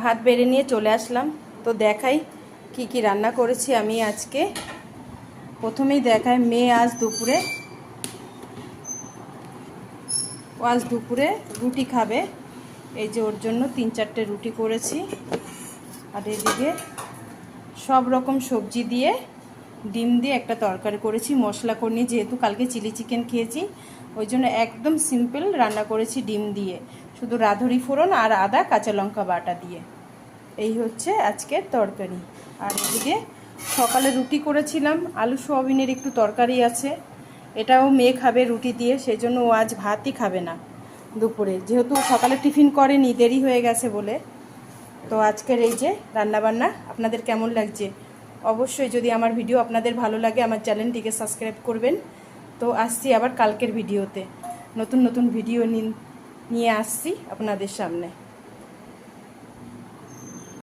ভাত বেড়ে নিয়ে চলে আসলাম। তো দেখাই কি কি রান্না করেছি আমি আজকে। প্রথমেই দেখাই মেয়ে আজ দুপুরে রুটি খাবে। এই যে ওর জন্য 3-4টে রুটি করেছি। আর এদিকে সব রকম সবজি দিয়ে ডিম দিয়ে একটা তরকারি করেছি মশলা করে নিয়ে, যেহেতু কালকে চিলি চিকেন খেয়েছি ওই জন্য একদম সিম্পল রান্না করেছি ডিম দিয়ে, শুধু রাঁধুনি ফোড়ন আর আদা কাঁচা লঙ্কা বাটা দিয়ে। এই হচ্ছে আজকের তরকারি। আর এদিকে সকালে রুটি করেছিলাম, আলু সোয়াবিনের একটু তরকারি আছে, এটাও মেয়ে খাবে রুটি দিয়ে, সেই জন্য ও আজ ভাতই খাবে না দুপুরে, যেহেতু সকালে টিফিন করেনি দেরি হয়ে গেছে বলে। তো আজকের এই যে রান্নাবান্না আপনাদের কেমন লাগছে অবশ্যই, যদি আমার ভিডিও আপনাদের ভালো লাগে আমার চ্যানেলটিকে সাবস্ক্রাইব করবেন। তো আসছি আবার কালকের ভিডিওতে, নতুন নতুন ভিডিও নিয়ে আসছি আপনাদের সামনে।